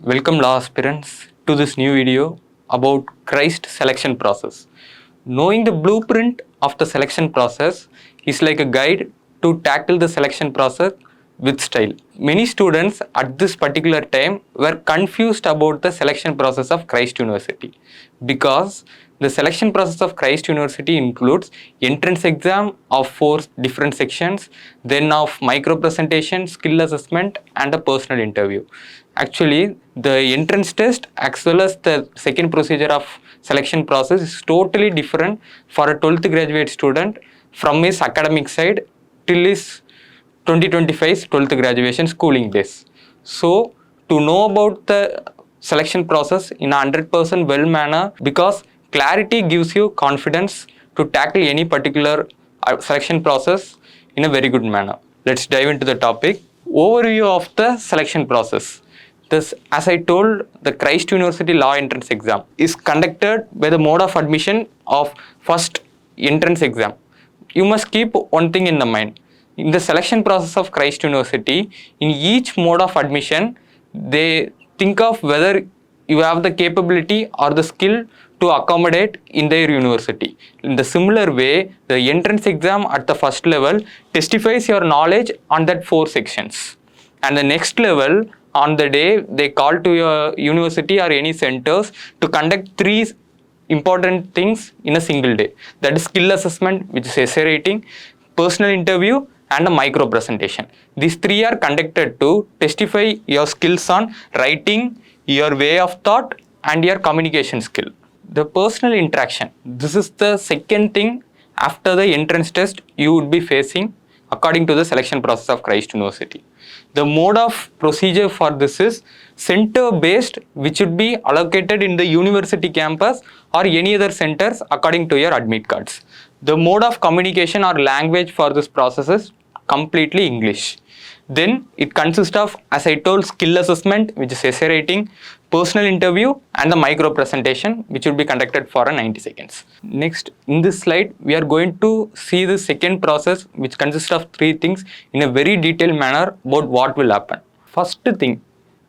Welcome law aspirants to this new video about Christ selection process. Knowing the blueprint of the selection process is like a guide to tackle the selection process with style. Many students at this particular time were confused about the selection process of Christ University because the selection process of Christ University includes entrance exam of 4 different sections, then of micro presentation, skill assessment and a personal interview. Actually, the entrance test as well as the second procedure of selection process is totally different for a 12th graduate student from his academic side till his 2025 12th graduation schooling days. So, to know about the selection process in a 100% well manner, because clarity gives you confidence to tackle any particular selection process in a very good manner. Let's dive into the topic. Overview of the selection process. This, as I told, the Christ University Law Entrance Exam is conducted by the mode of admission of first entrance exam. You must keep one thing in the mind. In the selection process of Christ University, in each mode of admission, they think of whether you have the capability or the skill to accommodate in their university. In the similar way, the entrance exam at the first level testifies your knowledge on that 4 sections. And the next level, on the day they call to your university or any centers to conduct 3 important things in a single day. That is skill assessment, which is essay writing, personal interview and a micro presentation. These 3 are conducted to testify your skills on writing, your way of thought and your communication skill. The personal interaction. This is the second thing after the entrance test you would be facing according to the selection process of Christ University. The mode of procedure for this is center based, which should be allocated in the university campus or any other centers according to your admit cards. The mode of communication or language for this process is completely English. Then it consists of, as I told, skill assessment, which is essay writing, personal interview and the micro presentation, which will be conducted for 90 seconds. Next, in this slide, we are going to see the second process, which consists of 3 things in a very detailed manner about what will happen. First thing,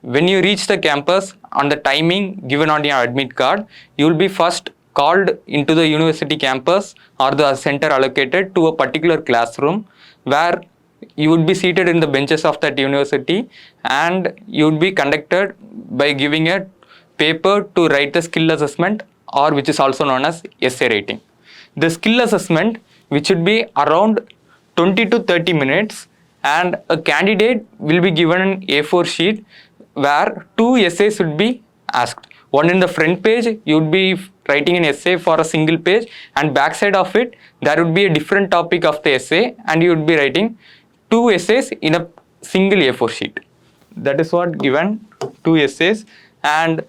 when you reach the campus on the timing given on your admit card, you will be first called into the university campus or the center allocated to a particular classroom where you would be seated in the benches of that university and you would be conducted by giving a paper to write the skill assessment, or which is also known as essay writing. The skill assessment, which should be around 20 to 30 minutes, and a candidate will be given an A4 sheet where 2 essays would be asked. One in the front page, you would be writing an essay for a single page, and backside of it, there would be a different topic of the essay and you would be writing 2 essays in a single A4 sheet. That is what given, 2 essays. And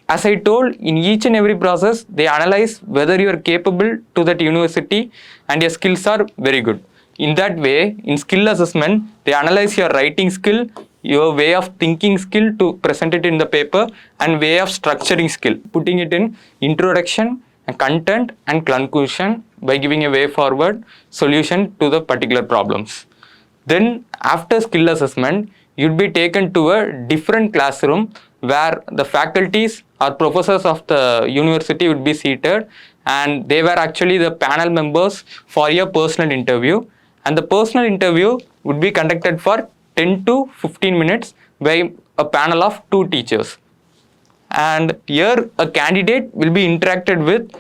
as I told, in each and every process, they analyze whether you are capable to that university and your skills are very good. In that way, in skill assessment, they analyze your writing skill, your way of thinking skill to present it in the paper, and way of structuring skill, putting it in introduction, content and conclusion by giving a way forward solution to the particular problems. Then after skill assessment, you'd be taken to a different classroom where the faculties or professors of the university would be seated, and they were actually the panel members for your personal interview. And the personal interview would be conducted for 10 to 15 minutes by a panel of 2 teachers. And here a candidate will be interacted with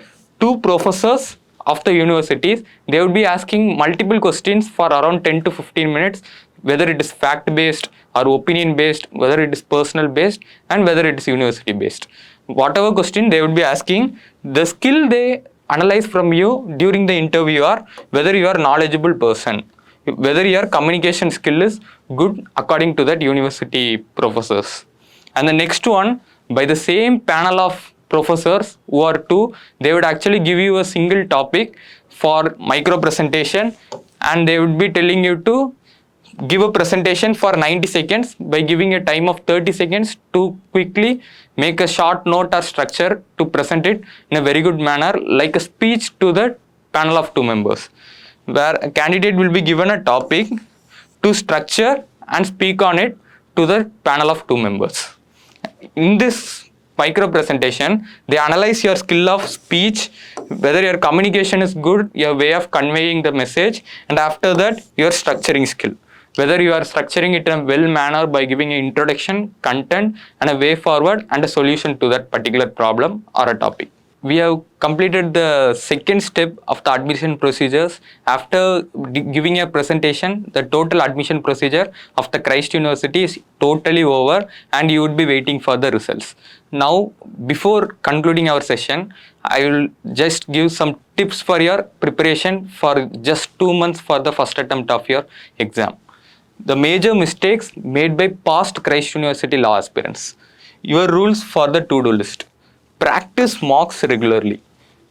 2 professors of the universities. They would be asking multiple questions for around 10 to 15 minutes, whether it is fact based or opinion based, whether it is personal based and whether it is university based. Whatever question they would be asking, the skill they analyze from you during the interview are whether you are a knowledgeable person, whether your communication skill is good according to that university professors. And the next one, by the same panel of professors who are 2, they would actually give you a single topic for micro presentation, and they would be telling you to give a presentation for 90 seconds by giving a time of 30 seconds to quickly make a short note or structure to present it in a very good manner, like a speech to the panel of 2 members, where a candidate will be given a topic to structure and speak on it to the panel of 2 members. in this micro presentation, they analyze your skill of speech, whether your communication is good, your way of conveying the message, and after that, your structuring skill. Whether you are structuring it in a well manner by giving an introduction, content, and a way forward and a solution to that particular problem or a topic. We have completed the second step of the admission procedures. After giving a presentation, the total admission procedure of the Christ University is totally over and you would be waiting for the results. Now, before concluding our session, I will just give some tips for your preparation for just 2 months for the first attempt of your exam. The major mistakes made by past Christ University law aspirants. Your rules for the to-do list. Practice mocks regularly,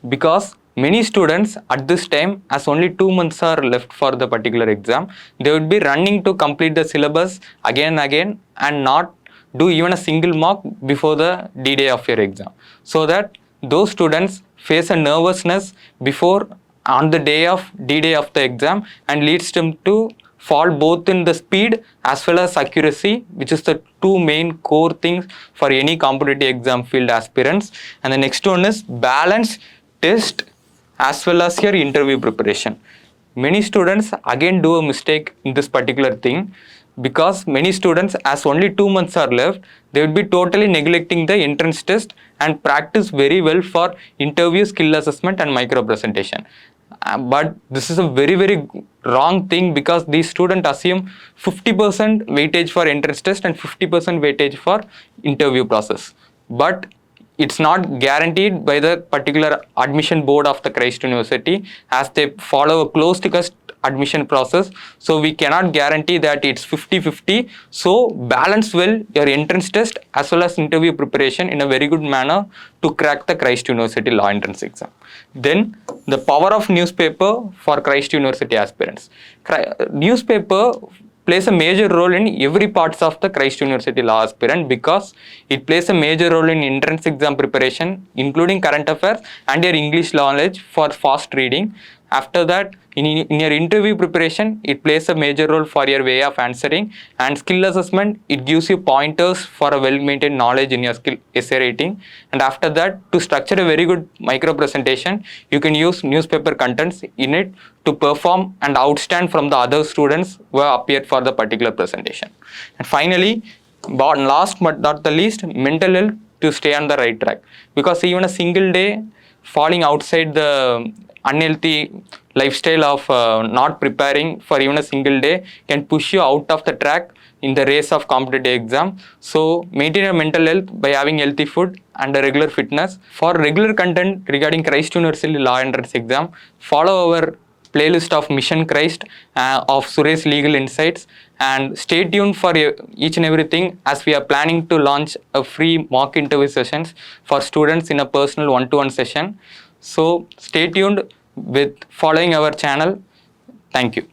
because many students at this time, as only 2 months are left for the particular exam, they would be running to complete the syllabus again and again and not do even a single mock before the D-day of your exam, so that those students face a nervousness before on the day of D-day of the exam and leads them to fall both in the speed as well as accuracy, which is the two main core things for any competitive exam field aspirants. And the next one is balance test as well as your interview preparation. Many students again do a mistake in this particular thing, because many students, as only 2 months are left, they will be totally neglecting the entrance test and practice very well for interview, skill assessment and micro presentation. But this is a very wrong thing, because these students assume 50% weightage for entrance test and 50% weightage for interview process. But it's not guaranteed by the particular admission board of the Christ University, as they follow a closed cast admission process. So we cannot guarantee that it's 50-50. So balance well your entrance test as well as interview preparation in a very good manner to crack the Christ University law entrance exam. Then the power of newspaper for Christ University aspirants. Newspaper plays a major role in every parts of the Christ University law aspirant, because it plays a major role in entrance exam preparation, including current affairs and your English knowledge for fast reading. After that, in your interview preparation, it plays a major role for your way of answering, and skill assessment, it gives you pointers for a well-maintained knowledge in your skill essay rating. And after that, to structure a very good micro presentation, you can use newspaper contents in it to perform and outstand from the other students who have appeared for the particular presentation. And finally, but last but not the least, mental health to stay on the right track, because even a single day falling outside the unhealthy lifestyle of not preparing for even a single day can push you out of the track in the race of competitive exam. So maintain your mental health by having healthy food and a regular fitness. For regular content regarding Christ University law entrance exam, follow our playlist of Mission Christ of Suresh Legal Insights, and stay tuned for each and everything, as we are planning to launch a free mock interview sessions for students in a personal one-to-one session. So stay tuned with following our channel. Thank you.